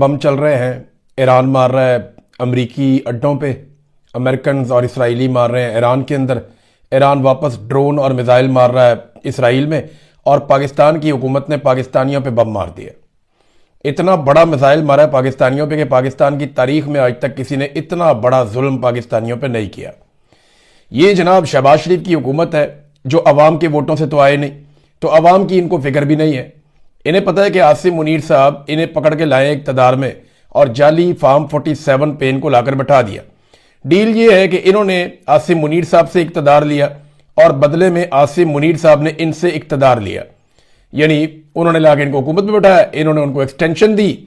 बम चल रहे हैं, ईरान मार रहा है अमरीकी अड्डों पे, अमेरिकन और इसराइली मार रहे हैं ईरान के अंदर, ईरान वापस ड्रोन और मिसाइल मार रहा है इसराइल में, और पाकिस्तान की हुकूमत ने पाकिस्तानियों पे बम मार दिया। इतना बड़ा मिसाइल मारा है पाकिस्तानियों पे कि पाकिस्तान की तारीख में आज तक किसी ने इतना बड़ा जुल्म पाकिस्तानियों पे नहीं किया। ये जनाब शहबाज शरीफ की हुकूमत है जो अवाम के वोटों से तो आए नहीं, तो अवाम की इनको फिक्र भी नहीं है। इन्हें पता है कि आसिम मुनीर साहब इन्हें पकड़ के लाए इक़्तिदार में और जाली फार्म 47 पे इनको लाकर बैठा दिया। डील ये है कि इन्होंने आसिम मुनीर साहब से इक़्तिदार लिया और बदले में आसिम मुनीर साहब ने इनसे इक़्तिदार लिया, यानी उन्होंने लाके इनको हुकूमत में बैठाया, इन्होंने उनको एक्सटेंशन दी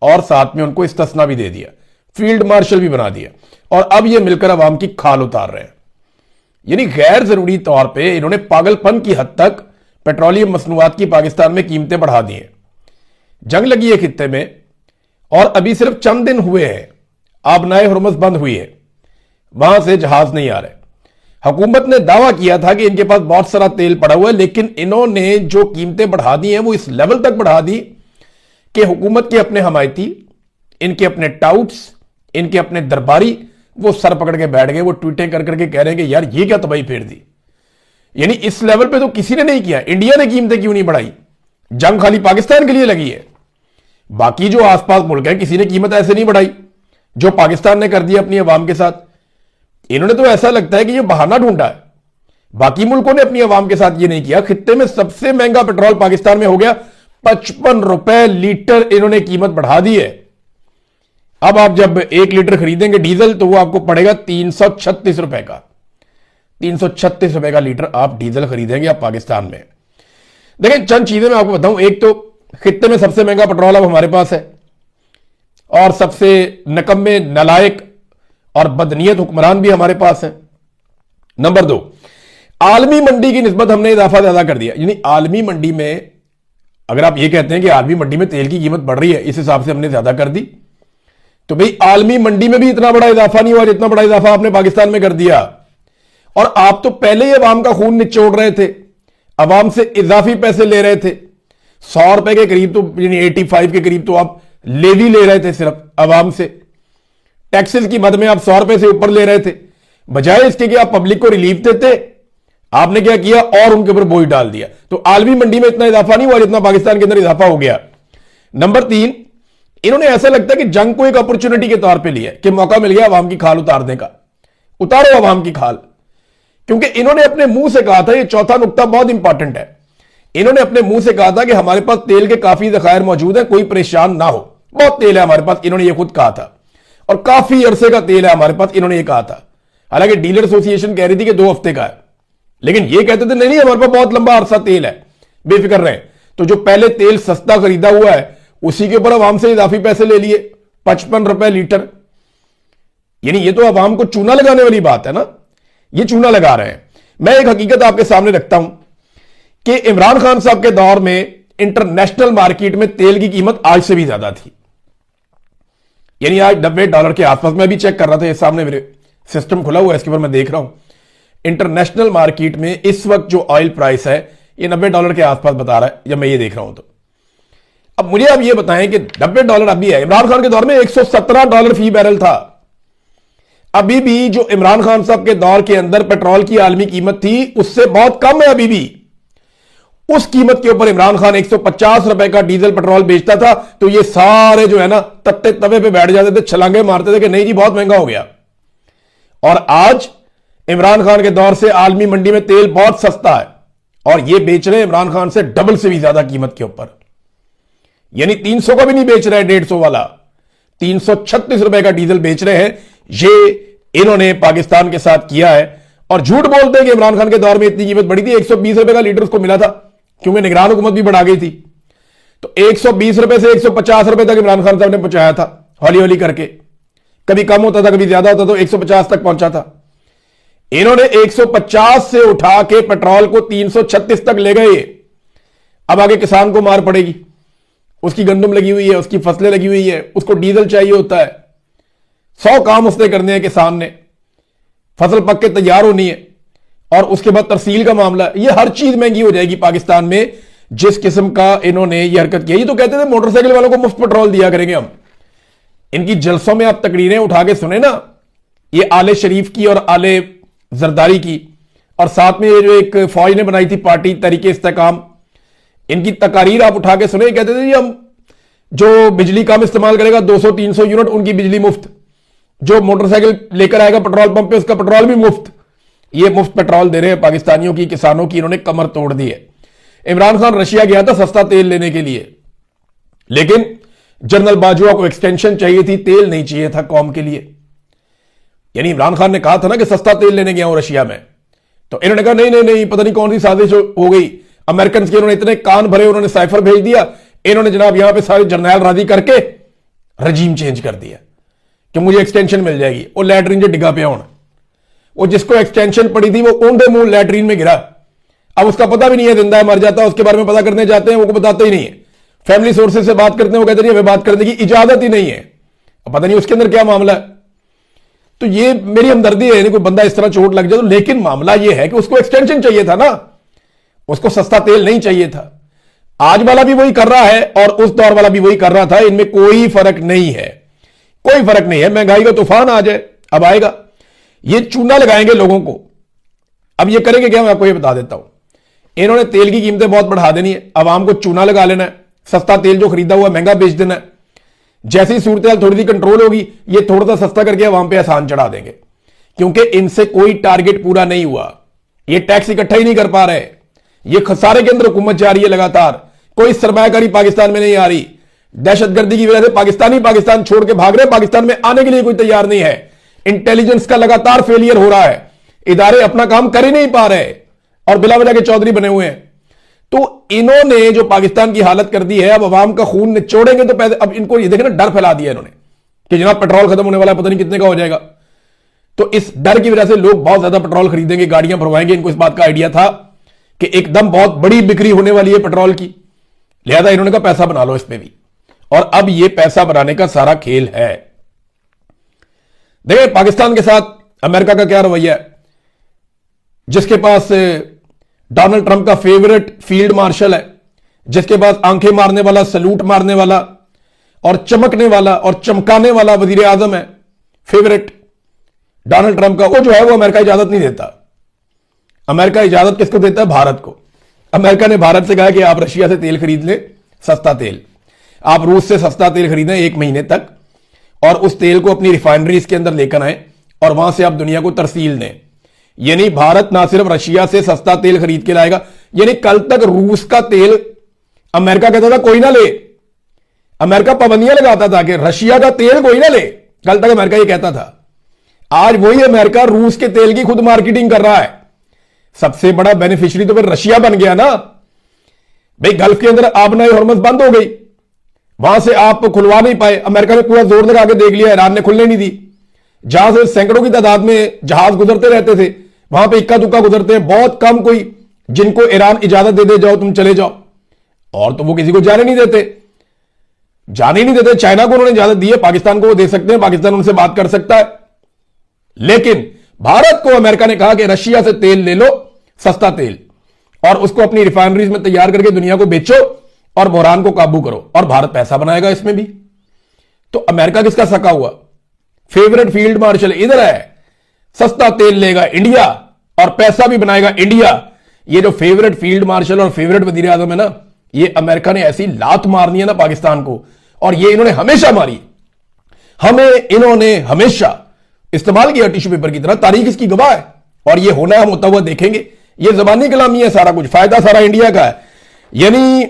और साथ में उनको इस्तिस्ना भी दे दिया, फील्ड मार्शल भी बना दिया, और अब ये मिलकर अवाम की खाल उतार रहे हैं। यानी गैर जरूरी तौर पर इन्होंने पागलपन की हद तक पेट्रोलियम मसनूआत की पाकिस्तान में कीमतें बढ़ा दी हैं। जंग लगी है खित्ते में और अभी सिर्फ चंद दिन हुए हैं, आबनाए हुर्मुज़ बंद हुई है, वहां से जहाज नहीं आ रहे। हुकूमत ने दावा किया था कि इनके पास बहुत सारा तेल पड़ा हुआ है, लेकिन इन्होंने जो कीमतें बढ़ा दी हैं वो इस लेवल तक बढ़ा दी कि हुकूमत के अपने हमायती, इनके अपने टाउट्स, इनके अपने दरबारी वो सर पकड़ के बैठ गए। वो ट्वीटें कर करके कह रहे हैं कि यार ये क्या तबाही फेर दी। यानी इस लेवल पे तो किसी ने नहीं किया। इंडिया ने कीमतें क्यों नहीं बढ़ाई? जंग खाली पाकिस्तान के लिए लगी है, बाकी जो आसपास मुल्क है किसी ने कीमत ऐसे नहीं बढ़ाई जो पाकिस्तान ने कर दिया अपनी अवाम के साथ। इन्होंने तो ऐसा लगता है कि ये बहाना ढूंढा है, बाकी मुल्कों ने अपनी अवाम के साथ ये नहीं किया। खित्ते में सबसे महंगा पेट्रोल पाकिस्तान में हो गया 55 रुपए लीटर, इन्होंने कीमत बढ़ा दी है। अब आप जब 1 लीटर खरीदेंगे डीजल तो वो आपको पड़ेगा 336 रुपए का, 336 रुपए का लीटर आप डीजल खरीदेंगे आप पाकिस्तान में। देखिए चंद चीजें मैं आपको बताऊं। एक तो खित्ते में सबसे महंगा पेट्रोल अब हमारे पास है और सबसे नकम्मे, नालायक और बदनीयत हुक्मरान भी हमारे पास है। नंबर 2, आलमी मंडी की निस्बत हमने इजाफा ज्यादा कर दिया। यानी आलमी मंडी में अगर आप ये कहते हैं कि आलमी मंडी में तेल की कीमत बढ़ रही है, इस हिसाब से हमने ज्यादा कर दी, तो भाई आलमी मंडी में भी इतना बड़ा इजाफा नहीं हुआ जितना बड़ा इजाफा आपने पाकिस्तान में कर दिया। और आप तो पहले ही अवाम का खून निचोड़ रहे थे, अवाम से इजाफी पैसे ले रहे थे, 100 रुपए के करीब, तो यानी 85 के करीब तो आप लेवी ले रहे थे सिर्फ अवाम से। टैक्सेस की मद में आप 100 रुपए से ऊपर ले रहे थे, बजाय इसके कि आप पब्लिक को रिलीफ देते, आपने क्या किया और उनके ऊपर बोझ डाल दिया। तो आलमी मंडी में इतना इजाफा नहीं हुआ जितना पाकिस्तान के अंदर इजाफा हो गया। नंबर 3, इन्होंने ऐसा लगता है कि जंग को एक अपॉर्चुनिटी के तौर पे लिया कि मौका मिल गया अवाम की खाल उतारने का। उतारो अवाम की खाल, क्योंकि इन्होंने अपने मुंह से कहा था, ये चौथा नुकता बहुत इंपॉर्टेंट है, इन्होंने अपने मुंह से कहा था कि हमारे पास तेल के काफी ज़खायर मौजूद है, कोई परेशान ना हो, बहुत तेल है हमारे पास, इन्होंने ये खुद कहा था, और काफी अरसे का तेल है हमारे पास, इन्होंने ये कहा था। हालांकि डीलर एसोसिएशन कह रही थी कि 2 हफ्ते का है, लेकिन ये कहते थे नहीं हमारे पास बहुत लंबा अरसा तेल है, बेफिक्र रहे। तो जो पहले तेल सस्ता खरीदा हुआ है उसी के ऊपर अवाम से इजाफी पैसे ले लिए, 55 रुपए लीटर। यानी ये तो अवाम को चूना लगाने वाली बात है ना, ये चूना लगा रहे हैं। मैं एक हकीकत आपके सामने रखता हूं कि इमरान खान साहब के दौर में इंटरनेशनल मार्केट में तेल की कीमत आज से भी ज्यादा थी, यानी आज $90 के आसपास। मैं भी चेक कर रहा था, ये सामने मेरे सिस्टम खुला हुआ है, इसके ऊपर मैं देख रहा हूं इंटरनेशनल मार्केट में इस वक्त जो ऑयल प्राइस है ये $90 के आसपास बता रहा है, जब मैं ये देख रहा हूं। तो अब मुझे आप ये बताएं कि $90 अभी है, इमरान खान के दौर में $117 फी बैरल था। अभी भी जो इमरान खान साहब के दौर के अंदर पेट्रोल की आलमी कीमत थी उससे बहुत कम है अभी भी। उस कीमत के ऊपर इमरान खान 150 रुपए का डीजल पेट्रोल बेचता था, तो ये सारे जो है ना तत्ते तवे पे बैठ जाते थे, छलांगे मारते थे कि नहीं जी बहुत महंगा हो गया। और आज इमरान खान के दौर से आलमी मंडी में तेल बहुत सस्ता है और ये बेच रहे हैं इमरान खान से डबल से भी ज्यादा कीमत के ऊपर, यानी 300 का भी नहीं बेच रहे हैं, 150 वाला 336 रुपए का डीजल बेच रहे हैं। ये इन्होंने पाकिस्तान के साथ किया है और झूठ बोलते हैं कि इमरान खान के दौर में इतनी कीमत बढ़ी थी। 120 रुपए का लीटर उसको मिला था क्योंकि निगरान हुकूमत भी बढ़ा गई थी, तो 120 रुपए से 150 रुपए तक इमरान खान साहब ने पहुंचाया था, हौली हौली करके, कभी कम होता था कभी ज्यादा होता, तो 150 तक पहुंचा था। इन्होंने 150 से उठा के पेट्रोल को 336 तक ले गए। अब आगे किसान को मार पड़ेगी, उसकी गंदम लगी हुई है, उसकी फसलें लगी हुई है, उसको डीजल चाहिए होता है, 100 काम उसने करने हैं किसान ने, फसल पक के तैयार होनी है, और उसके बाद तरसील का मामला, ये हर चीज महंगी हो जाएगी पाकिस्तान में जिस किस्म का इन्होंने ये हरकत की। ये तो कहते थे मोटरसाइकिल वालों को मुफ्त पेट्रोल दिया करेंगे हम, इनकी जलसों में आप तकरीरें उठा के सुने ना, ये आले शरीफ की और आले जरदारी की, और साथ में ये जो एक फौज ने बनाई थी पार्टी तहरीके इस्तेकाम, इनकी तकारीर आप उठा के सुने। कहते थे जी हम जो बिजली कम इस्तेमाल करेगा 200-300 यूनिट उनकी बिजली मुफ्त, जो मोटरसाइकिल लेकर आएगा पेट्रोल पंप पे उसका पेट्रोल भी मुफ्त। ये मुफ्त पेट्रोल दे रहे हैं पाकिस्तानियों की, किसानों की, इन्होंने कमर तोड़ दी है। इमरान खान रशिया गया था सस्ता तेल लेने के लिए, लेकिन जनरल बाजवा को एक्सटेंशन चाहिए थी, तेल नहीं चाहिए था कौम के लिए। यानी इमरान खान ने कहा था ना कि सस्ता तेल लेने गया हूं रशिया में, तो इन्होंने कहा नहीं नहीं नहीं, पता नहीं कौन सी साजिश हो गई अमेरिकन के, उन्होंने इतने कान भरे, उन्होंने साइफर भेज दिया, इन्होंने जनाब यहां पे सारे जर्नैल राजी करके रजीम चेंज कर दिया कि मुझे एक्सटेंशन मिल जाएगी। वो लैटरीन जो डिगा पे होना, वो जिसको एक्सटेंशन पड़ी थी वो ऊंधे मुंह लैटरीन में गिरा। अब उसका पता भी नहीं है जिंदा है मर जाता है, उसके बारे में पता करने जाते हैं वो बताते ही नहीं है। फैमिली सोर्सेज से बात करते हैं, वो कहते नहीं हमें बात करने की इजाजत ही नहीं है। अब पता नहीं उसके अंदर क्या मामला है। तो ये मेरी हमदर्दी है, कोई बंदा इस तरह चोट लग जाए तो, लेकिन मामला ये है कि उसको एक्सटेंशन चाहिए था ना, उसको सस्ता तेल नहीं चाहिए था। आज वाला भी वही कर रहा है और उस दौर वाला भी वही कर रहा था, इनमें कोई फर्क नहीं है, कोई फर्क नहीं है। महंगाई का तूफान आ जाए, अब आएगा, ये चूना लगाएंगे लोगों को। अब ये करेंगे क्या, मैं आपको ये बता देता हूं। इन्होंने तेल की कीमतें बहुत बढ़ा देनी है, आवाम को चूना लगा लेना है, सस्ता तेल जो खरीदा हुआ महंगा बेच देना है। जैसी सूरत हाल थोड़ी सी कंट्रोल होगी, ये थोड़ा सा सस्ता करके आवाम पे आसान चढ़ा देंगे, क्योंकि इनसे कोई टारगेट पूरा नहीं हुआ। ये टैक्स इकट्ठा ही नहीं कर पा रहे, ये खसारे के अंदर हुकूमत जा रही है लगातार, कोई सरमायाकारी पाकिस्तान में नहीं आ रही। दहशतगर्दी की वजह से पाकिस्तानी पाकिस्तान छोड़ के भाग रहे, पाकिस्तान में आने के लिए कोई तैयार नहीं है। इंटेलिजेंस का लगातार फेलियर हो रहा है, इदारे अपना काम कर ही नहीं पा रहे और बिला वजह के चौधरी बने हुए हैं। तो इन्होंने जो पाकिस्तान की हालत कर दी है, अब अवाम का खून निचोड़ेंगे तो पैसे, अब इनको ये देखे ना डर फैला दिया इन्होंने कि जनाब पेट्रोल खत्म होने वाला है, पता नहीं कितने का हो जाएगा। तो इस डर की वजह से लोग बहुत ज्यादा पेट्रोल खरीदेंगे, गाड़ियां भरवाएंगे। इनको इस बात का आइडिया था कि एकदम बहुत बड़ी बिक्री होने वाली है पेट्रोल की, लिहाजा इन्होंने कहा पैसा बना लो इसमें भी। और अब ये पैसा बनाने का सारा खेल है। देखिए पाकिस्तान के साथ अमेरिका का क्या रवैया है, जिसके पास डोनाल्ड ट्रंप का फेवरेट फील्ड मार्शल है, जिसके पास आंखें मारने वाला, सलूट मारने वाला और चमकने वाला और चमकाने वाला वजीर आजम है, फेवरेट डोनाल्ड ट्रंप का, वो जो है वो अमेरिका इजाजत नहीं देता। अमेरिका इजाजत किसको देता है? भारत को। अमेरिका ने भारत से कहा कि आप रशिया से तेल खरीद लें, सस्ता तेल, आप रूस से सस्ता तेल खरीदें 1 महीने तक, और उस तेल को अपनी रिफाइनरीज के अंदर लेकर आए और वहां से आप दुनिया को तरसील दें। यानी भारत ना सिर्फ रशिया से सस्ता तेल खरीद के लाएगा, यानी कल तक रूस का तेल अमेरिका कहता था कोई ना ले, अमेरिका पाबंदियां लगाता था कि रशिया का तेल कोई ना ले, कल तक अमेरिका ये कहता था। आज वही अमेरिका रूस के तेल की खुद मार्केटिंग कर रहा है। सबसे बड़ा बेनिफिशियरी तो फिर रशिया बन गया ना भाई। गल्फ के अंदर आबनाई हॉर्मज बंद हो गई, वहां से आप खुलवा नहीं पाए, अमेरिका ने पूरा जोर लगा के देख लिया, ईरान ने खुलने नहीं दी। जहां से सैकड़ों की तादाद में जहाज गुजरते रहते थे, वहां पे इक्का दुक्का गुजरते हैं, बहुत कम कोई जिनको ईरान इजाजत दे दे जाओ तुम चले जाओ, और तो वो किसी को जाने नहीं देते, जाने ही नहीं देते। चाइना को उन्होंने इजाजत दी है, पाकिस्तान को वो दे सकते हैं, पाकिस्तान उनसे बात कर सकता है। लेकिन भारत को अमेरिका ने कहा कि रशिया से तेल ले लो, सस्ता तेल, और उसको अपनी रिफाइनरीज में तैयार करके दुनिया को बेचो और बहरान को काबू करो, और भारत पैसा बनाएगा इसमें भी। तो अमेरिका किसका सका हुआ? फेवरेट फील्ड मार्शल इधर है, सस्ता तेल लेगा इंडिया और पैसा भी बनाएगा इंडिया। ये जो फेवरेट फील्ड मार्शल और फेवरेट वजीर आजम है ना, ये अमेरिका ने ऐसी लात मारनी है ना पाकिस्तान को, और ये इन्होंने हमेशा मारी। हमें इन्होंने हमेशा इस्तेमाल किया टिश्यू पेपर की तरह, तारीख इसकी गवाह है, और ये होना हम होता हुआ देखेंगे। ये जबानी कलामी है, सारा कुछ फायदा सारा इंडिया का है। यानी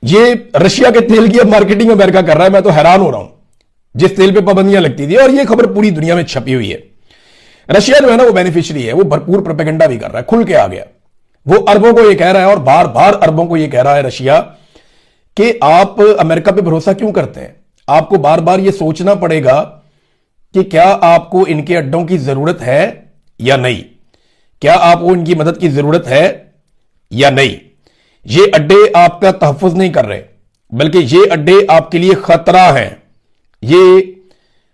ये रशिया के तेल की अब मार्केटिंग अमेरिका कर रहा है। मैं तो हैरान हो रहा हूं, जिस तेल पे पाबंदियां लगती थी, और ये खबर पूरी दुनिया में छपी हुई है। रशिया जो है ना वो बेनिफिशियरी है, वो भरपूर प्रोपेगेंडा भी कर रहा है, खुल के आ गया। वो अरबों को ये कह रहा है, और बार बार अरबों को ये कह रहा है रशिया कि आप अमेरिका पे भरोसा क्यों करते हैं? आपको बार बार ये सोचना पड़ेगा कि क्या आपको इनके अड्डों की जरूरत है या नहीं, क्या आपको इनकी मदद की जरूरत है या नहीं। ये अड्डे आपका तहफ़्फ़ुज़ नहीं कर रहे, बल्कि ये अड्डे आपके लिए खतरा हैं। ये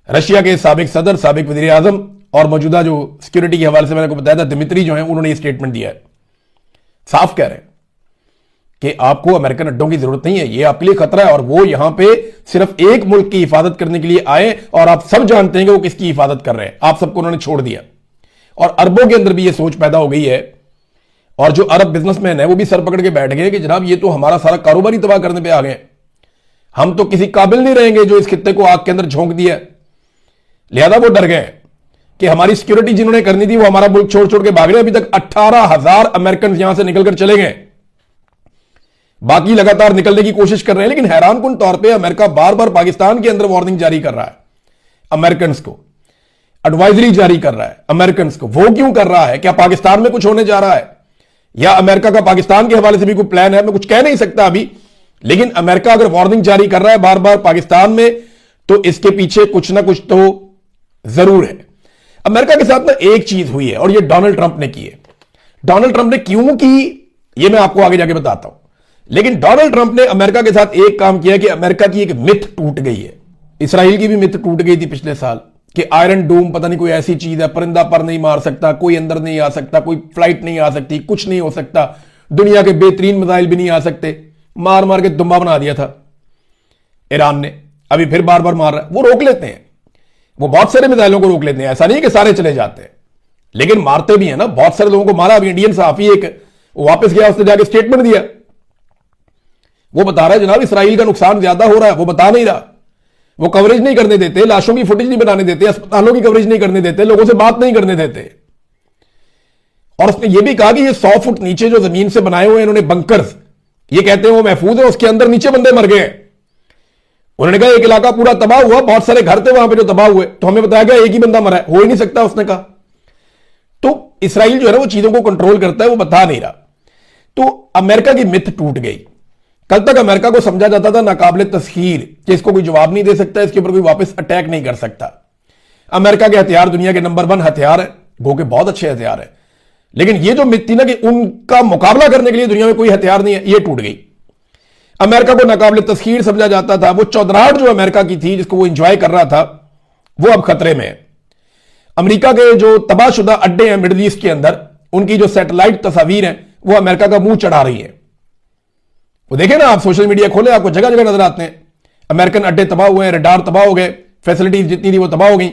रशिया के साबिक सदर, साबिक वज़ीर आज़म और मौजूदा जो सिक्योरिटी के हवाले से मैंने को बताया था दिमित्री जो है, उन्होंने ये स्टेटमेंट दिया है, साफ कह रहे हैं कि आपको अमेरिकन अड्डों की जरूरत नहीं है, ये आपके लिए खतरा है, और वो यहां पे सिर्फ एक मुल्क की हिफाजत करने के लिए आए, और आप सब जानते हैं कि वो किसकी हिफाजत कर रहे हैं। आप सबको उन्होंने छोड़ दिया, और अरबों के अंदर भी ये सोच पैदा हो गई है, और जो अरब बिजनेसमैन है वो भी सर पकड़ के बैठ गए कि जनाब ये तो हमारा सारा कारोबार ही तबाह करने पे आ गए, हम तो किसी काबिल नहीं रहेंगे जो इस खित्ते को आग के अंदर झोंक दिया। लिहाजा वो डर गए कि हमारी सिक्योरिटी जिन्होंने करनी थी वो हमारा मुल्क छोड़ छोड़ के भाग रहे। अभी तक 18,000 अमेरिकन यहां से निकलकर चले गए, बाकी लगातार निकलने की कोशिश कर रहे हैं। लेकिन हैरानकुन तौर पे अमेरिका बार बार पाकिस्तान के अंदर वार्निंग जारी कर रहा है, अमेरिकन को एडवाइजरी जारी कर रहा है अमेरिकन को। वो क्यों कर रहा है? क्या पाकिस्तान में कुछ होने जा रहा है, या अमेरिका का पाकिस्तान के हवाले से भी कोई प्लान है? मैं कुछ कह नहीं सकता अभी, लेकिन अमेरिका अगर वार्निंग जारी कर रहा है बार बार पाकिस्तान में, तो इसके पीछे कुछ ना कुछ तो जरूर है। अमेरिका के साथ ना एक चीज हुई है, और ये डोनाल्ड ट्रंप ने की है। डोनाल्ड ट्रंप ने क्यों की ये मैं आपको आगे जाके बताता हूं, लेकिन डोनाल्ड ट्रंप ने अमेरिका के साथ एक काम किया कि अमेरिका की एक मिथ टूट गई है। इसराइल की भी मिथ टूट गई थी पिछले साल कि आयरन डोम पता नहीं कोई ऐसी चीज है, परिंदा पर नहीं मार सकता, कोई अंदर नहीं आ सकता, कोई फ्लाइट नहीं आ सकती, कुछ नहीं हो सकता, दुनिया के बेहतरीन मिसाइल भी नहीं आ सकते। मार मार के दुम्बा बना दिया था ईरान ने, अभी फिर बार बार मार रहा है। वो रोक लेते हैं, वो बहुत सारे मिसाइलों को रोक लेते हैं, ऐसा नहीं कि सारे चले जाते हैं, लेकिन मारते भी है ना। बहुत सारे लोगों को मारा। अभी इंडियन सहाफी एक वापस गया, उसने जाके स्टेटमेंट दिया, वो बता रहा है जनाब इसराइल का नुकसान ज्यादा हो रहा है। वो बता नहीं रहा, वो कवरेज नहीं करने देते, लाशों की फुटेज नहीं बनाने देते, अस्पतालों की कवरेज नहीं करने देते, लोगों से बात नहीं करने देते। और उसने ये भी कहा कि ये 100 फुट नीचे जो जमीन से बनाए हुए इन्होंने बंकर्स, ये कहते हैं वो महफूज है, उसके अंदर नीचे बंदे मर गए। उन्होंने कहा एक इलाका पूरा तबाह हुआ, बहुत सारे घर थे वहां पे जो तबाह हुए, तो हमें बताया गया एक ही बंदा मरा है, हो ही नहीं सकता, उसने कहा। तो इसराइल जो है ना वो चीजों को कंट्रोल करता है, वो बता नहीं रहा। तो अमेरिका की मिथ टूट गई। कल तक अमेरिका को समझा जाता था नाकाबिले तस्खीर कि इसको कोई जवाब नहीं दे सकता, इसके ऊपर कोई वापस अटैक नहीं कर सकता। अमेरिका के हथियार दुनिया के नंबर 1 हथियार है, गो के बहुत अच्छे हथियार है, लेकिन ये जो मिथ थी ना कि उनका मुकाबला करने के लिए दुनिया में कोई हथियार नहीं है, ये टूट गई। अमेरिका को नाकाबिले तस्खीर समझा जाता था, वो चौधराहट जो अमेरिका की थी जिसको वो इंजॉय कर रहा था, वो अब खतरे में है। अमेरिका के जो तबाहशुदा अड्डे हैं मिडिल ईस्ट के अंदर, उनकी जो सैटेलाइट तस्वीर है वो अमेरिका का मुंह चढ़ा रही है। वो देखें ना, आप सोशल मीडिया खोले, आपको जगह जगह नजर आते हैं अमेरिकन अड्डे तबाह हुए हैं, रडार तबाह हो गए, फैसिलिटीज जितनी थी वो तबाह हो गई।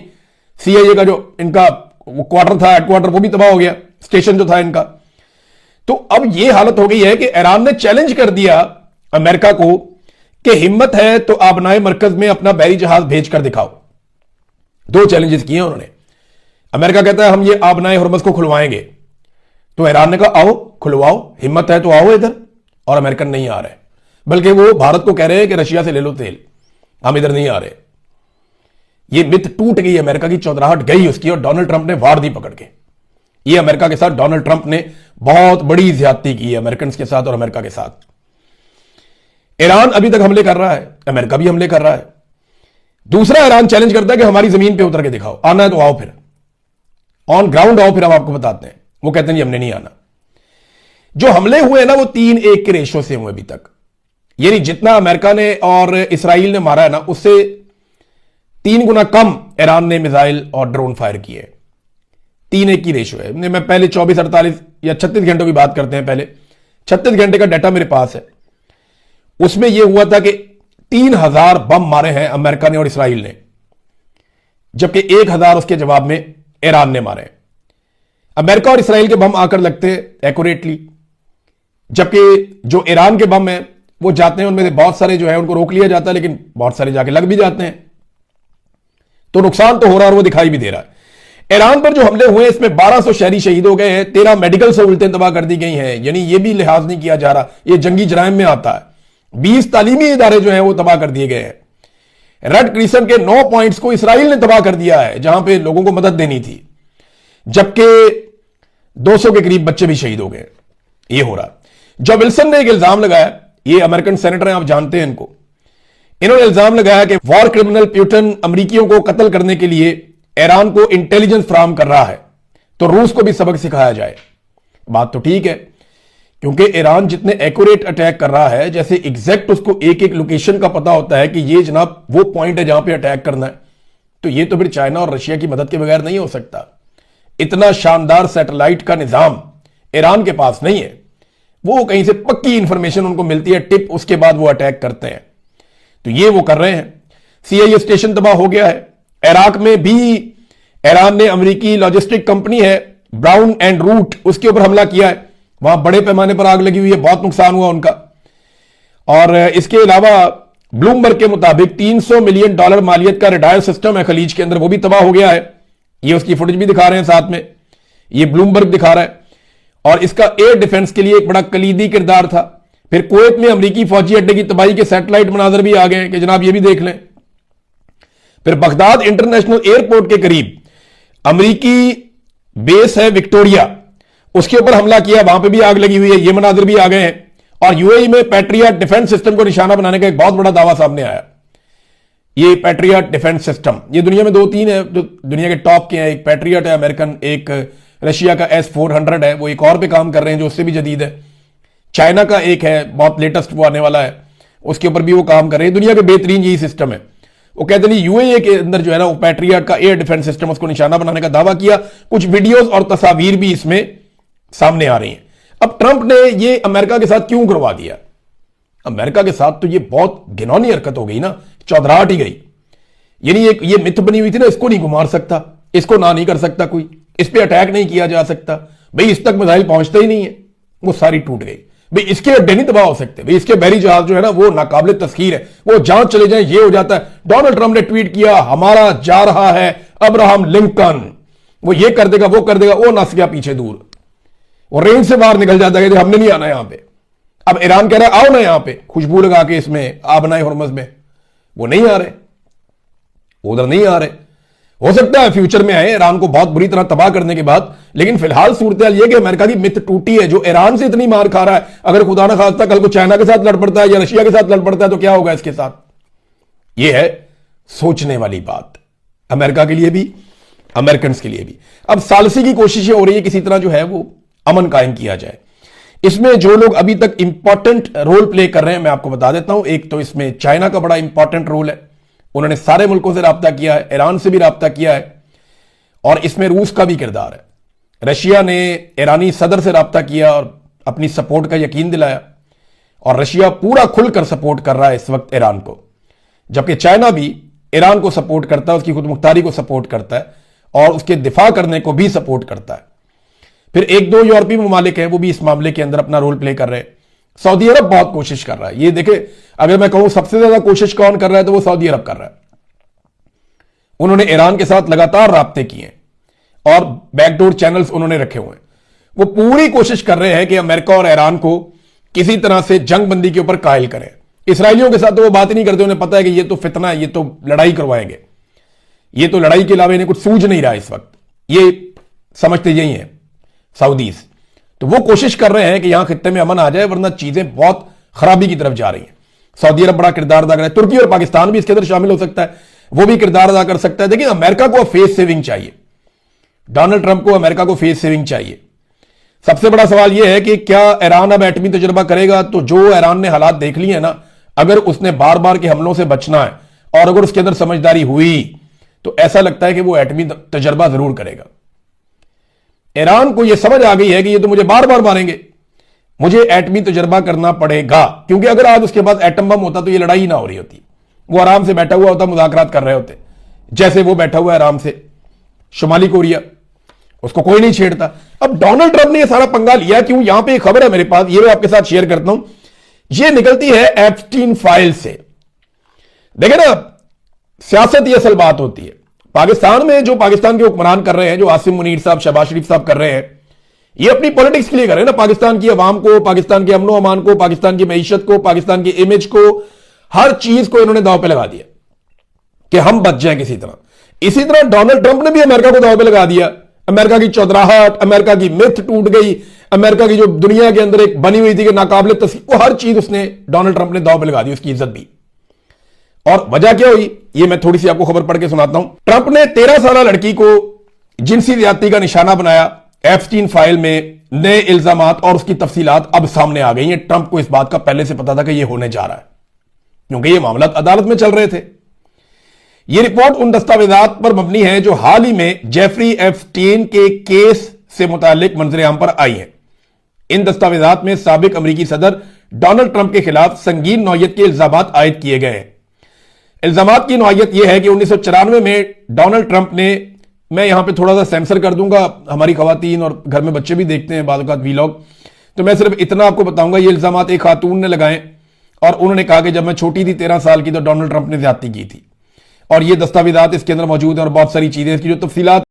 सीआईए का जो इनका क्वार्टर था, हेडक्वार्टर, वो भी तबाह हो गया, स्टेशन जो था इनका। तो अब ये हालत हो गई है कि ईरान ने चैलेंज कर दिया अमेरिका को कि हिम्मत है तो आबनाए मरकज में अपना बहरी जहाज भेज कर दिखाओ। 2 चैलेंजेस किए उन्होंने। अमेरिका कहता है हम ये आबनाए हुर्मुज़ को खुलवाएंगे, तो ईरान ने कहा आओ खुलवाओ, हिम्मत है तो आओ इधर। और अमेरिकन नहीं आ रहे, बल्कि वो भारत को कह रहे हैं कि रशिया से ले लो तेल, हम इधर नहीं आ रहे। ये मिथ टूट गई, अमेरिका की चौधराहट गई उसकी, और डोनाल्ड ट्रंप ने वार दी पकड़ के। ये अमेरिका के साथ डोनाल्ड ट्रंप ने बहुत बड़ी ज्यादती की है अमेरिकन के साथ और अमेरिका के साथ। ईरान अभी तक हमले कर रहा है, अमेरिका भी हमले कर रहा है। दूसरा, ईरान चैलेंज करता है कि हमारी जमीन पे उतर के दिखाओ, आना है तो आओ, फिर ऑन ग्राउंड आओ, फिर हम आपको बताते हैं। वो कहते हैं हमने नहीं आना। जो हमले हुए हैं ना वो 3-1 के रेशो से हुए अभी तक, यानी जितना अमेरिका ने और इसराइल ने मारा है ना उससे 3 गुना कम ईरान ने मिसाइल और ड्रोन फायर किए। 3-1 की रेशो है। मैं पहले 24, 48 या 36 घंटों की बात करते हैं। पहले 36 घंटे का डाटा मेरे पास है, उसमें यह हुआ था कि 3000 बम मारे हैं अमेरिका ने और इसराइल ने, जबकि 1000 उसके जवाब में ईरान ने मारे। अमेरिका और इसराइल के बम आकर लगते एक्यूरेटली, जबकि जो ईरान के बम हैं वो जाते हैं, उनमें से बहुत सारे जो है उनको रोक लिया जाता है, लेकिन बहुत सारे जाके लग भी जाते हैं। तो नुकसान तो हो रहा है और वो दिखाई भी दे रहा है। ईरान पर जो हमले हुए हैं इसमें 1200 शहरी शहीद हो गए हैं, 13 मेडिकल सहूलतें तबाह कर दी गई हैं, यानी ये भी लिहाज नहीं किया जा रहा, ये जंगी जराइम में आता है। 20 तालीमी इदारे जो हैं वो तबाह कर दिए गए हैं। रेड क्रिसेंट के 9 पॉइंट्स को इसराइल ने तबाह कर दिया है जहां पे लोगों को मदद देनी थी, जबकि 200 के करीब बच्चे भी शहीद हो गए। ये हो रहा। जो विल्सन ने एक इल्जाम लगाया, ये अमेरिकन सेनेटर हैं, आप जानते हैं इनको, इन्होंने इल्जाम लगाया कि वॉर क्रिमिनल प्यूटन अमेरिकियों को कत्ल करने के लिए ईरान को इंटेलिजेंस फ्राहम कर रहा है, तो रूस को भी सबक सिखाया जाए। बात तो ठीक है, क्योंकि ईरान जितने एक्यूरेट अटैक कर रहा है, जैसे एग्जैक्ट उसको एक एक लोकेशन का पता होता है कि ये जनाब वो पॉइंट है जहां पे अटैक करना है, तो ये तो फिर चाइना और रशिया की मदद के बगैर नहीं हो सकता। इतना शानदार सैटेलाइट का निजाम ईरान के पास नहीं है। वो कहीं से पक्की इंफॉर्मेशन उनको मिलती है, टिप, उसके बाद वो अटैक करते हैं। तो ये वो कर रहे हैं। CIA स्टेशन तबाह हो गया है। इराक में भी ईरान ने अमेरिकी लॉजिस्टिक कंपनी है ब्राउन एंड रूट, उसके ऊपर हमला किया है। वहां बड़े पैमाने पर आग लगी हुई है, बहुत नुकसान हुआ उनका। और इसके अलावा ब्लूमबर्ग के मुताबिक $300 मिलियन मालियत का रडार सिस्टम है खलीज के अंदर, वो भी तबाह हो गया है। ये उसकी फुटेज भी दिखा रहे हैं साथ में, ये ब्लूमबर्ग दिखा रहा है। और इसका एयर डिफेंस के लिए एक बड़ा कलीदी किरदार था। फिर कुवैत में अमेरिकी फौजी अड्डे की तबाही के सैटेलाइट मनाजर भी आ गए कि जनाब ये भी देख लें। फिर बगदाद इंटरनेशनल एयरपोर्ट के करीब अमेरिकी बेस है विक्टोरिया, उसके ऊपर हमला किया, वहां पे भी आग लगी हुई है, ये मनाजिर भी आ गए हैं। और UAE में पैट्रियट डिफेंस सिस्टम को निशाना बनाने का एक बहुत बड़ा दावा सामने आया। ये पैट्रियट डिफेंस सिस्टम, ये दुनिया में 2-3 है जो दुनिया के टॉप के हैं। एक पैट्रियट है अमेरिकन, एक रशिया का S-400 है, वो एक और पे काम कर रहे हैं जो उससे भी जदीद है। चाइना का एक है बहुत लेटेस्ट, वो आने वाला है, उसके ऊपर भी वो काम कर रहे हैं। दुनिया के बेहतरीन यही सिस्टम है। वो कहते हैं UAE के अंदर जो है ना वो पैट्रियट का एयर डिफेंस सिस्टम, उसको निशाना बनाने का दावा किया। कुछ वीडियोस और तस्वीर भी इसमें सामने आ रही हैं। अब ट्रंप ने ये अमेरिका के साथ क्यों करवा दिया? अमेरिका के साथ तो ये बहुत घिनौनी हरकत हो गई ना, चौधराहट ही गई। यानी एक ये मिथ बनी हुई थी ना, इसको नहीं गुमार सकता, इसको ना नहीं कर सकता कोई, इस पे अटैक नहीं किया जा सकता, भाई इस तक मिसाइल पहुंचता ही नहीं है, वो सारी टूट गई। भाई इसके अड्डे नहीं तबाह हो सकते, भाई इसके बहरी जहाज जो है ना वो नाकाबिले तस्खीर है, वो जहां चले जाए ये हो जाता है। डोनाल्ड ट्रंप ने ट्वीट किया, हमारा जा रहा है अब्राहम लिंकन, वो ये कर देगा वो कर देगा, वो नस गया पीछे दूर, वो रेंज से बाहर निकल जाता है कि हमने नहीं आना यहां पे। अब ईरान कह रहा है आओ ना यहां पे खुशबू लगा के इसमें आबनाए हुर्मज में, वो नहीं आ रहे, उधर नहीं आ रहे। हो सकता है फ्यूचर में आए ईरान को बहुत बुरी तरह तबाह करने के बाद, लेकिन फिलहाल सूरत हाल यह कि अमेरिका की मिथ टूटी है। जो ईरान से इतनी मार खा रहा है, अगर खुदा ना खास्ता कल को चाइना के साथ लड़ पड़ता है या रशिया के साथ लड़ पड़ता है तो क्या होगा इसके साथ? यह है सोचने वाली बात, अमेरिका के लिए भी, अमेरिकन के लिए भी। अब सालसी की कोशिशें हो रही है किसी तरह जो है वो अमन कायम किया जाए। इसमें जो लोग अभी तक इंपॉर्टेंट रोल प्ले कर रहे हैं मैं आपको बता देता हूं। एक तो इसमें चाइना का बड़ा इंपॉर्टेंट रोल है, उन्होंने सारे मुल्कों से राब्ता किया है, ईरान से भी राब्ता किया है, और इसमें रूस का भी किरदार है। रशिया ने ईरानी सदर से राब्ता किया और अपनी सपोर्ट का यकीन दिलाया, और रशिया पूरा खुलकर सपोर्ट कर रहा है इस वक्त ईरान को, जबकि चाइना भी ईरान को सपोर्ट करता है, उसकी खुदमुख्तारी को सपोर्ट करता है और उसके दिफा करने को भी सपोर्ट करता है। फिर 1-2 यूरोपीय ममालिक हैं वो भी इस मामले के अंदर अपना रोल प्ले कर रहे हैं। सऊदी अरब बहुत कोशिश कर रहा है। ये देखे, अगर मैं कहूं सबसे ज्यादा कोशिश कौन कर रहा है तो वो सऊदी अरब कर रहा है। उन्होंने ईरान के साथ लगातार राब्ते किए और बैकडोर चैनल्स उन्होंने रखे हुए हैं। वो पूरी कोशिश कर रहे हैं कि अमेरिका और ईरान को किसी तरह से जंग बंदी के ऊपर कायल करें। इसराइलियों के साथ तो वो बात ही नहीं करते, उन्हें पता है कि ये तो फितना है, ये तो लड़ाई करवाएंगे, ये तो लड़ाई के अलावा इन्हें कुछ सूझ नहीं रहा इस वक्त, ये समझते यही है सऊदीज। तो वो कोशिश कर रहे हैं कि यहां खित्ते में अमन आ जाए, वरना चीजें बहुत खराबी की तरफ जा रही हैं। सऊदी अरब बड़ा किरदार अदा कर रहा है, तुर्की और पाकिस्तान भी इसके अंदर शामिल हो सकता है, वो भी किरदार अदा कर सकता है। देखिए अमेरिका को फेस सेविंग चाहिए, डोनाल्ड ट्रंप को अमेरिका को फेस सेविंग चाहिए। सबसे बड़ा सवाल यह है कि क्या ईरान अब एटमी तजुर्बा करेगा? तो जो ईरान ने हालात देख लिए हैं ना, अगर उसने बार बार के हमलों से बचना है और अगर उसके अंदर समझदारी हुई तो ऐसा लगता है कि वो एटमी तजुर्बा जरूर करेगा। ईरान को यह समझ आ गई है कि ये तो मुझे बार बार मारेंगे, मुझे एटमी तजुर्बा करना पड़ेगा, क्योंकि अगर आज उसके पास एटम बम होता तो ये लड़ाई ना हो रही होती, वो आराम से बैठा हुआ होता, मुज़ाकरात कर रहे होते, जैसे वो बैठा हुआ है आराम से शुमाली कोरिया, उसको कोई नहीं छेड़ता। अब डोनाल्ड ट्रंप ने ये सारा पंगा लिया क्यों? यहां पे एक खबर है मेरे पास, ये मैं आपके साथ शेयर करता हूं। ये निकलती है एप्स्टीन फाइल से। देखे ना, सियासत ये असल बात होती है। पाकिस्तान में जो पाकिस्तान के हुक्मरान कर रहे हैं, जो आसिम मुनीर साहब, शहबाज शरीफ साहब कर रहे हैं, ये अपनी पॉलिटिक्स के लिए कर रहे हैं ना, पाकिस्तान की अवाम को, पाकिस्तान के अमनो अमान को, पाकिस्तान की मईशत को, पाकिस्तान की इमेज को, हर चीज को इन्होंने दांव पे लगा दिया कि हम बच जाएं किसी तरह। इसी तरह डोनाल्ड ट्रंप ने भी अमेरिका को दांव पे लगा दिया। अमेरिका की चौधराहट, अमेरिका की मिथ टूट गई, अमेरिका की जो दुनिया के अंदर एक बनी हुई थी कि नाकाबिले तस्लीम, वो हर चीज उसने, डोनाल्ड ट्रंप ने दांव पे लगा दी, उसकी इज्जत भी। और वजह क्या हुई, ये मैं थोड़ी सी आपको खबर पढ़ के सुनाता हूं। ट्रंप ने 13 साल लड़की को जिनसी ज्यादती का निशाना बनाया। एप्स्टीन फाइल में नए इल्जामात और उसकी तफसीलात अब सामने आ गई हैं। ट्रंप को इस बात का पहले से पता था कि यह होने जा रहा है, क्योंकि ये मामला अदालत में चल रहे थे। यह रिपोर्ट उन दस्तावेजात पर मबनी है जो हाल ही में जेफरी एप्स्टीन के केस से मुतालिक मंजर आम पर आई है। इन दस्तावेजात में साबिक अमेरिकी सदर डोनाल्ड ट्रंप के खिलाफ संगीन नौयत के इल्जामात आयद किए गए हैं। इल्जामात की नौयत यह है कि 1994 में डोनाल्ड ट्रंप ने, मैं यहां पे थोड़ा सा सेंसर कर दूंगा, हमारी खवातीन और घर में बच्चे भी देखते हैं बाद वीलॉग, तो मैं सिर्फ इतना आपको बताऊंगा। ये इल्जामात एक खातून ने लगाए और उन्होंने कहा कि जब मैं छोटी थी 13 साल की तो डोनाल्ड ट्रंप ने ज्यादती की थी, और ये दस्तावेजात इसके अंदर मौजूद हैं और बहुत सारी चीजें, इसकी जो तफसीलात